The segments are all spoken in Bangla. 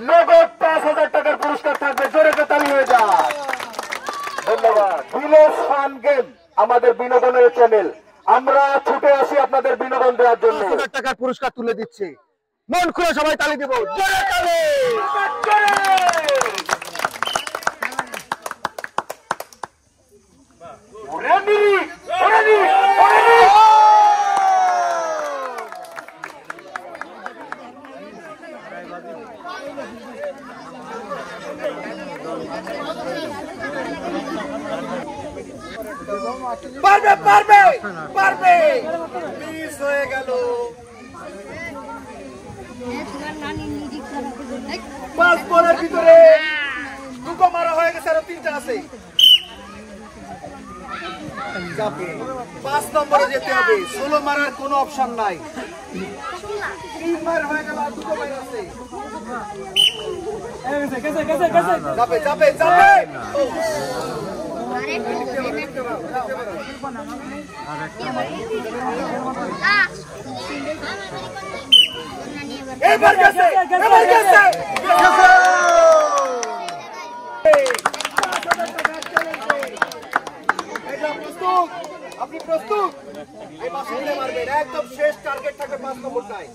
নগদ ৫,০০০ টাকার পুরস্কার থাকবে, জোরে তালি হয়ে যায়। ধন্যবাদ। ভিলেজ ফান গেম আমাদের বিনোদনের চ্যানেল, আমরা ছুটে আসি আপনাদের বিনোদন দেওয়ার জন্য। ৫,০০০ টাকার পুরস্কার তুলে দিচ্ছি, মন খুলে সবাই তালি দিব, জোরে তালি। পারবে পারবে পারবে, মিস হয়ে গেল। ৫ বলের ভিতরে দুটো মারা হয়ে গেছে, আরো ৩টা আছে। ৫ নম্বরে যেতে হবে, ১৬ মারার কোনো অপশন নাই। ৩ মার হয়ে গেল, আর দুটো মার আছে। যাবে যাবে যাবে। এবার গেছে, এবার গেছে। প্রস্তুত? আপনি প্রস্তুত? এই পাশে মারবেন, একদম শেষ টার্গেট থাকবে ৫ নম্বরটায়।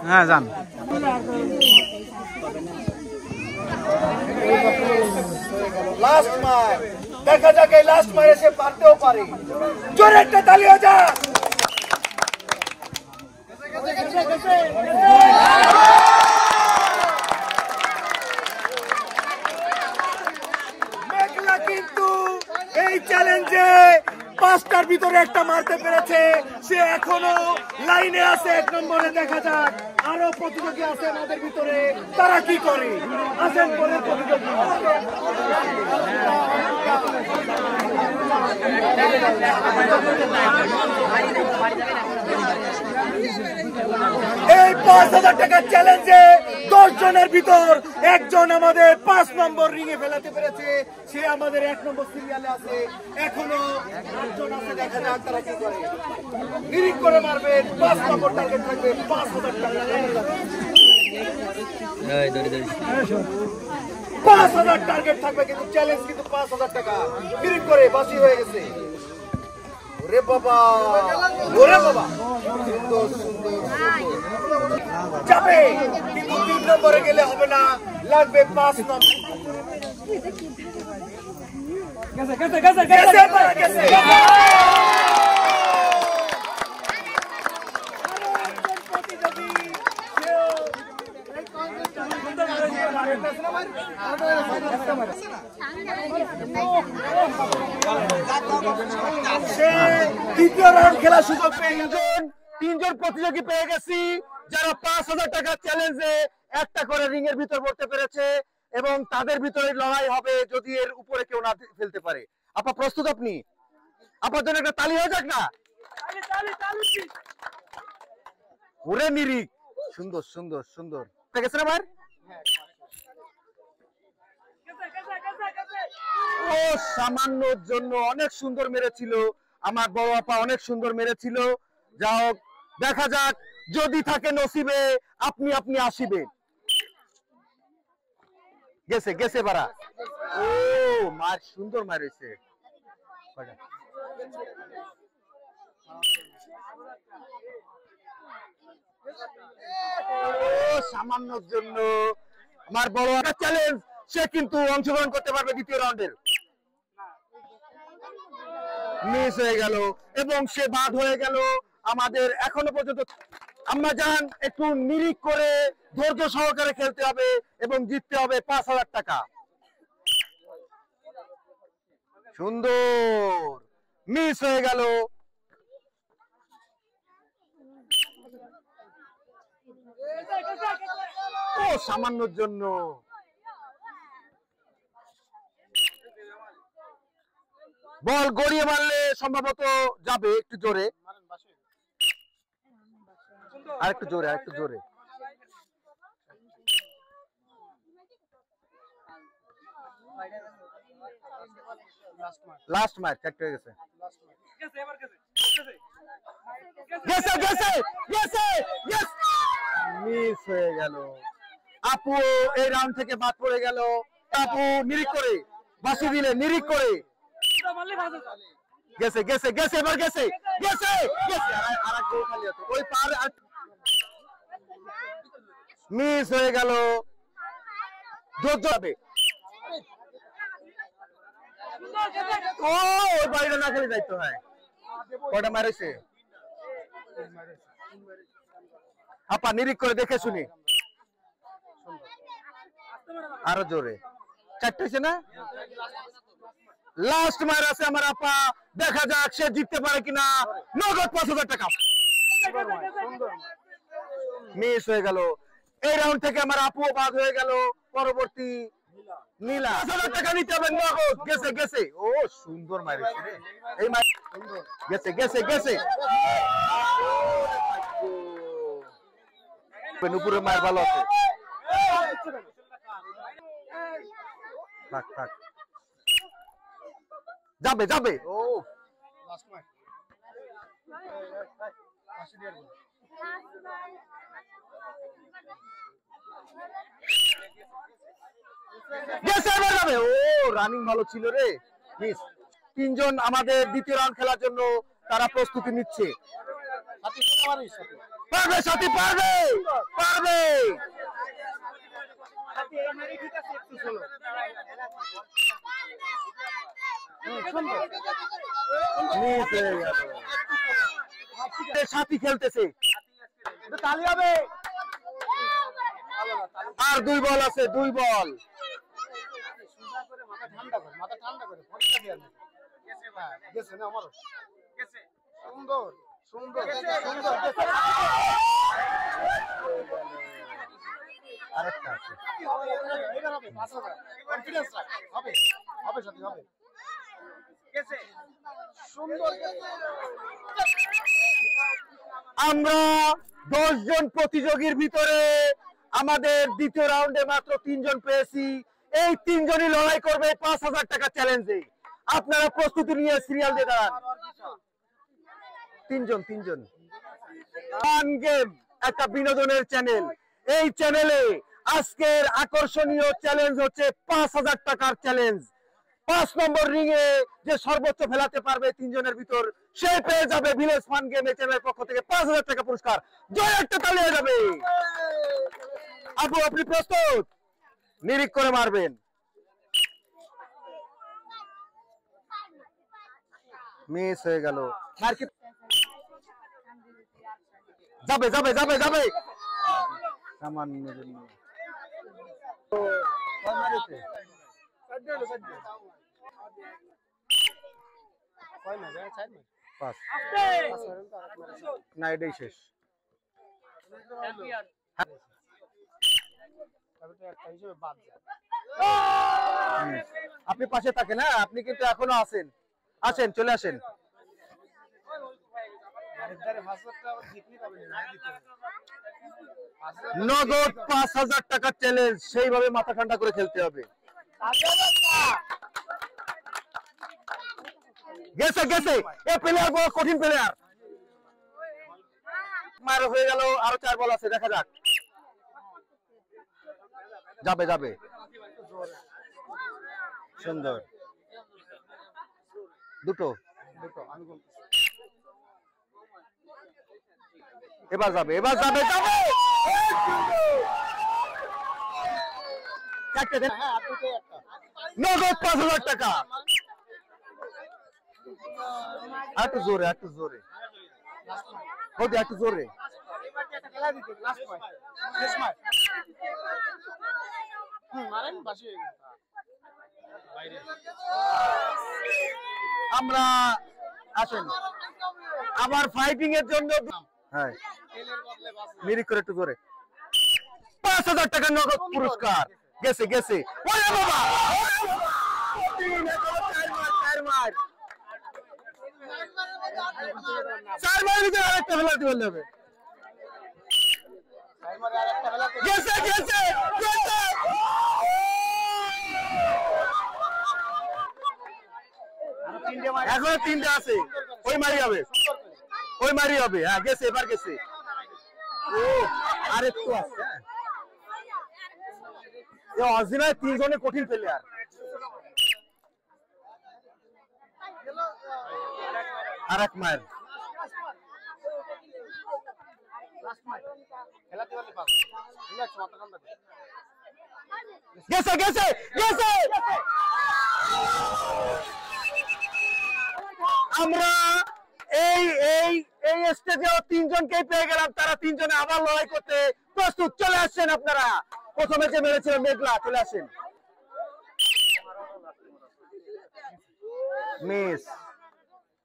হ্যাঁ যান। লাস্ট মার, দেখা যাক এই লাস্ট মারে সে পারতেও পারে, জোরে একটা তালি হয়ে যাক। মেঘলা কিন্তু এই চ্যালেঞ্জে ৫টার ভিতরে একটা মারতে পেরেছে, সে এখনো লাইনে আছে ১ নম্বরে। দেখা যাক আরো প্রতিযোগী আছে আমাদের ভিতরে, তারা কি করে। আসেন পরে প্রতিযোগী। এই ৫,০০০ টাকার চ্যালেঞ্জে ১০ জনের ভিতর একজন আমাদের ৫ নম্বর রিঙে ফেলাতে পেরেছে, সে আমাদের ১ নম্বর সিরিয়ালে আছে। এখনো ৮জন আছে, দেখা যাক তারা কি করে। নিরিখ করে মারবেন, ৫ নম্বর টার্গেট থাকবে ৫,০০০ টাকা। ৫,০০০ টার্গেট থাকবে, কিন্তু চ্যালেঞ্জ কিন্তু ৫,০০০ টাকা। নিরিখ করে বাসি হয়ে গেছে। ওরে বাবা, ওরে বাবা, সুন্দর সুন্দর যাবে, কিন্তু ৩ নম্বরে গেলে হবে না, লাগবে ৫ নম্বর। দ্বিতীয় রাউন্ড খেলার সুযোগ পেয়ে গেছেন। ৩ জন প্রতিযোগী পেয়ে গেছি, যারা ৫,০০০ টাকার চ্যালেঞ্জে একটা করে রিং এর ভিতর পড়তে পেরেছে, এবং তাদের ভিতরে লড়াই হবে যদি এর উপরে কেউ না ফেলতে পারে। আপা প্রস্তুত? আপনি আপনার জন্য একটা তালি হয়ে যাক না? ওরে নিরিখ, সুন্দর সুন্দর সুন্দর গেছে না ভাই। ও সামান্যর জন্য অনেক সুন্দর মেরেছিল, আমার বড় আপা অনেক সুন্দর মেরেছিল। যা হোক, দেখা যাক, যদি থাকে নসিবে আপনি আপনি আসিবে। গেছে গেছে বাড়া। ও মার, সুন্দর মারেছে। সামান্যর জন্য আমার বড় একটা চ্যালেঞ্জ, সে কিন্তু অংশগ্রহণ করতে পারবে দ্বিতীয় রাউন্ডের। মিস হয়ে গেল এবং সে বাদ হয়ে গেল। আমাদের এখনো পর্যন্ত আমরা যান একটু নিরিখ করে ধৈর্য সহকারে খেলতে হবে এবং জিততে হবে ৫,০০০ টাকা। সুন্দর, মিস হয়ে গেল। ও ও সামান্যর জন্য। বল গড়িয়ে মারলে সম্ভবত যাবে একটু জোরে, আর একটু জোরে, আর একটু জোরে। লাস্ট ম্যাচ একটা হয়ে গেছে। গেছে গেছে গেছে গেছে, মিস হয়ে গেল। আপু এই রাউন্ড থেকে বাদ পড়ে গেল। আপু নিরিক করে বাসি দিলে, নিরিক করে গেছে গেছে গেছে, এবার গেছে গেছে গেছে, আর এক গোল খালি হতো ওই পার। মিস হয়ে গেল। ধৈর্য হবে। ও ওই বাড়িটা না খেলে যাইতো। হয় কয়টা মারেছে আপা, নিরিক করে দেখে শুনি। আরো জোরে, চারটে হয়েছে না? লাস্ট মার আছে আমার আপা, দেখা যাক সে জিততে পারে কিনা। নগদ ৫,০০০ টাকা। মিস হয়ে গেল। এই রাউন্ড থেকে আমার আপুও বাদ হয়ে গেল। পরবর্তী নীলা ৫,০০০ টাকা নিতে হবে নগদ। গেছে গেছে, ও সুন্দর মারিছে রে এই মার। গেছে গেছে গেছে, নুপুরের মায়ের ভালো আছে। থাক থাক, যাবে যাবে। ও গেছে, এবার যাবে। ও রানিং ভালো ছিল রে। মিস। তিনজন আমাদের দ্বিতীয় রাউন্ড খেলার জন্য তারা প্রস্তুতি নিচ্ছে। পারবে সাথী, পারবে পারবে। সাথী খেলতেছে, তালি হবে। আর 2 বল আছে, 2 বল। মাথা ঠান্ডা করে, মাথা ঠান্ডা করে পরীক্ষা দিয়ে না। গেছে ভাই, গেছে না আমারও গেছে। সুন্দর সুন্দর সুন্দর গেছে। আরেকটা আছে, এবার হবে ৫,০০০। কনফিডেন্স রাখ, হবে হবে সাথী, হবে। গেছে সুন্দর গেছে। আমরা 10 জন প্রতিযোগীর ভিতরে আমাদের দ্বিতীয় রাউন্ডে মাত্র 3 জন পেয়েছি। এই 3 জনই লড়াই করবে ৫,০০০ টাকা চ্যালেঞ্জে। আপনারা প্রস্তুতি নিয়ে সিরিয়াল দিয়ে দাঁড়ান। 3 জন 3 জন। ফান গেম একটা বিনোদনের চ্যানেল। এই চ্যানেলে আজকের আকর্ষণীয় চ্যালেঞ্জ হচ্ছে ৫,০০০ টাকার চ্যালেঞ্জ। 5 নম্বর রিং এ যে সর্বোচ্চ ফেলাতে পারবে 3 জনের ভিতর, সে পেয়ে যাবে ভিলেজ ফান গেম চ্যানেলের পক্ষ থেকে ৫,০০০ টাকা পুরস্কার। জয় একটা তালি হয়ে যাবে। আপু আপনি প্রস্তুত? নিরিক করে মারবেন। মিস হয়ে গেল। যাবে যাবে যাবে যাবে, সামান্য জন্য। না এটাই শেষ। আপনি পাশে থাকেন, হ্যাঁ আপনি কিন্তু এখনো আছেন। আসেন, চলে আসেন। নগদ ৫,০০০ টাকার চ্যালেঞ্জ, সেইভাবে মাথা ঠান্ডা করে খেলতে হবে। গেছে গেছে, এ প্লেয়ার বড় কঠিন প্লেয়ার। মার হয়ে গেল, আরো 4 বল আছে, দেখা যাক। যাবে যাবে, সুন্দর। দুটো এবার যাবে, এবার যাবে যাবে। নগদ ৫,০০০ টাকা। একটু জোরে, একটু জোরে, একটু জোরে। আমরা আসেন আবার ফাইটিং এর জন্য। হ্যাঁ নিরিক করে একটু জোরে। 5,000 টাকা নগদ পুরস্কার গেছে গেছে ওরে বাবা চার মাইল ভিতরে আরেকটা ফেলা দিতে হবে গেছে গেছে গেছে এখনো 3টে আছে ওই মারি হবে হ্যাঁ গেছে এবার গেছে ও আরেকটু আছে এই অরিজিনাল 3 জনে কঠিন প্লেয়ার আরেক মার গেছে গেছে গেছে আমরা এই এই এই স্টেজেও 3 জনকেই পেয়ে গেলাম তারা 3 জনে আবার লড়াই করতে প্রস্তুত চলে আসছেন আপনারা প্রথমে যে মেরেছিল মেঘলা চলে আসেন মিস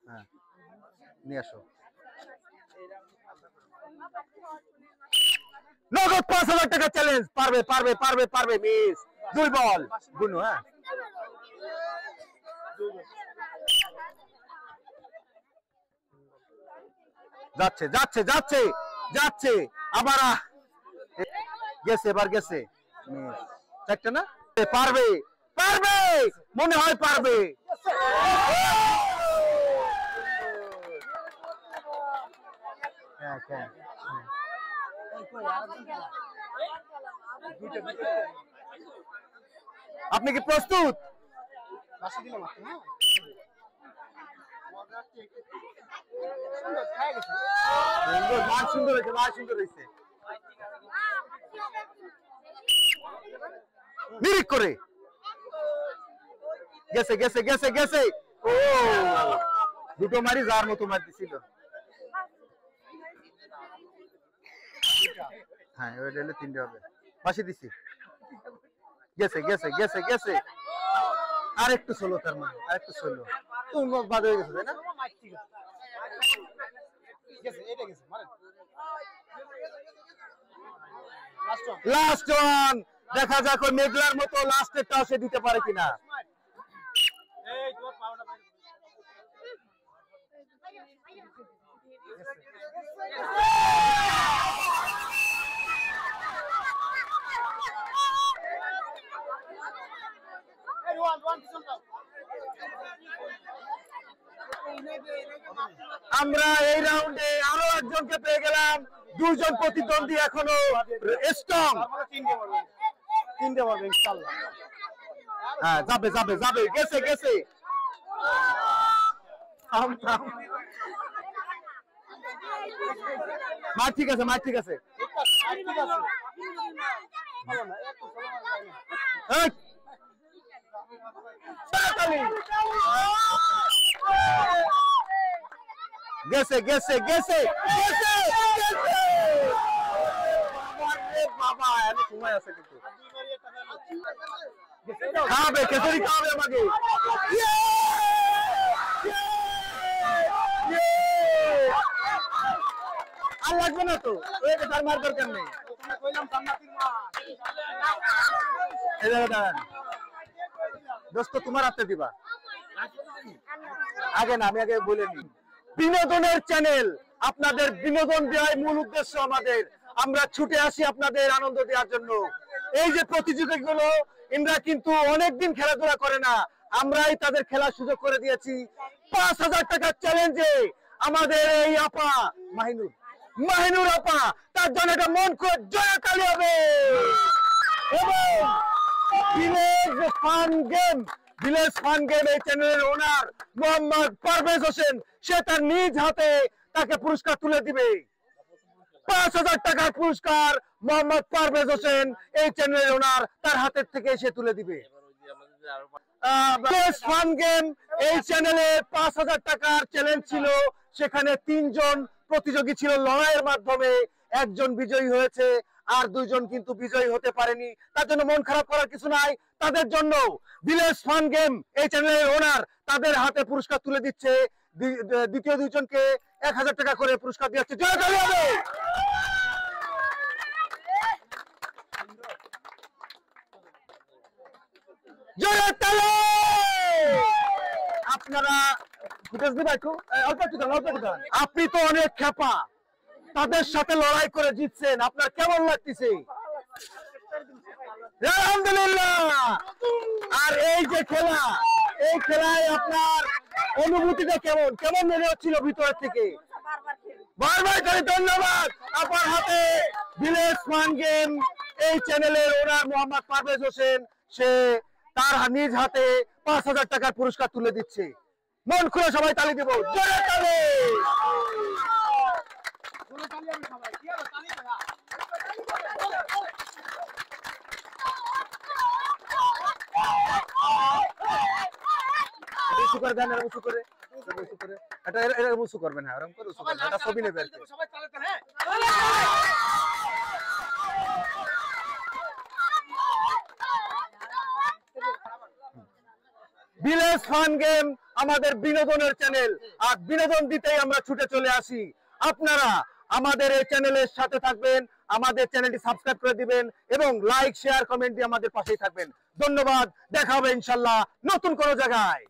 হ্যাঁ নিয়ে আসো নগদ 5,000 টাকা চ্যালেঞ্জ পারবে পারবে পারবে পারবে মিস 2 বল গুনু হ্যাঁ যাচ্ছে যাচ্ছে যাচ্ছে যাচ্ছে আবার গেছে এবার গেছে মিস একটা না পারবে পারবে মনে হয় পারবে হ্যাঁ হ্যাঁ আপনি কি প্রস্তুত সুন্দর হয়েছে মাছ সুন্দর হয়েছে নিরিখ করে গেছে গেছে গেছে গেছে ও দুটো মারি যার মতো মারতেছিল হ্যাঁ ওইটা হলে 3টে হবে পাশে দিছি গেছে গেছে গেছে গেছে আরেকটু ষোলো তার মানে আরেকটু ষোলো তুমি বাদ হয়ে গেছে তাই না লাস্ট ওয়ান দেখা যাক ওই মেঘলার মতো লাস্টের টসে দিতে পারে কিনা আমরা এই রাউন্ডে আরো একজনকে পেয়ে গেলাম 2 জন প্রতিদ্বন্দ্বী এখনো স্ট্রং 3টে হবে ইনশাআল্লাহ হ্যাঁ যাবে যাবে যাবে গেছে গেছে মার ঠিক আছে মার ঠিক আছে গেছে গেছে গেছে গেছে বাবা এত সময় আছে কিন্তু খাবে খেসারি খাবে আমাকে আর লাগবে না তো ওই তার মার দরকার নেই দোস্ত তোমার হাতে দিবা আগে না আমি আগে বলে নি বিনোদনের চ্যানেল আপনাদের বিনোদন দেওয়াই মূল উদ্দেশ্য আমাদের আমরা ছুটে আসি আপনাদের আনন্দ দেওয়ার জন্য এই যে প্রতিযোগিতাগুলো এরা কিন্তু অনেকদিন খেলাধুলা করে না আমরাই তাদের খেলার সুযোগ করে দিয়েছি 5,000 টাকার চ্যালেঞ্জে আমাদের এই আপা মাহিনুর আপা তার জন্য একটা মন খুব জয়কালী হবে এবং ভিলেজ ফান গেম এই চ্যানেলের ওনার মোহাম্মদ পারভেজ হোসেন সে তার নিজ হাতে তাকে পুরস্কার তুলে দিবে 5,000 টাকার পুরস্কার মোহাম্মদ পারভেজ হোসেন এই চ্যানেলের ওনার তার হাতের থেকে সে তুলে দিবে ফান গেম এই চ্যানেলে 5,000 টাকার চ্যালেঞ্জ ছিল সেখানে 3 জন প্রতিযোগী ছিল লড়াইয়ের মাধ্যমে একজন বিজয়ী হয়েছে আর 2 জন কিন্তু বিজয়ী হতে পারেনি তার জন্য মন খারাপ করার কিছু নাই তাদের জন্য ভিলেজ ফান গেম এই চ্যানেলের ওনার তাদের হাতে পুরস্কার তুলে দিচ্ছে দ্বিতীয় 2 জনকে 1,000 টাকা করে পুরস্কার দিচ্ছে জয় জয় হবে জোরে তালে। আপনারা আপনি তো অনেক খেপা, তাদের সাথে লড়াই করে জিতছেন, আপনার কেমন লাগতেছে? আলহামদুলিল্লাহ। আর এই যে খেলা, এই খেলায় আপনার অনুভূতিটা কেমন কেমন মনে হচ্ছিল ভিতর থেকে? বারবার করে ধন্যবাদ। আপনার হাতে ভিলেজ ফান গেম এই চ্যানেলের ওনার মোহাম্মদ পারভেজ হোসেন, সে তার নিজ হাতে ৫,০০০ টাকার পুরস্কার তুলে দিচ্ছে। মন খুলে সবাই তালি দেব, জোরে তালি। উঁচু করে দেন, উঁচু করে, উঁচু করে, এটা এরকম উঁচু করবেন, হ্যাঁ এরকম করে উঁচু করবেন, এটা ছবি নেবে। ভিলেজ ফান গেম আমাদের বিনোদনের চ্যানেল, আর বিনোদন দিতেই আমরা ছুটে চলে আসি। আপনারা আমাদের এই চ্যানেলের সাথে থাকবেন, আমাদের চ্যানেলটি সাবস্ক্রাইব করে দিবেন এবং লাইক শেয়ার কমেন্ট দিয়ে আমাদের পাশেই থাকবেন। ধন্যবাদ, দেখা হবে ইনশাল্লাহ নতুন কোনো জায়গায়।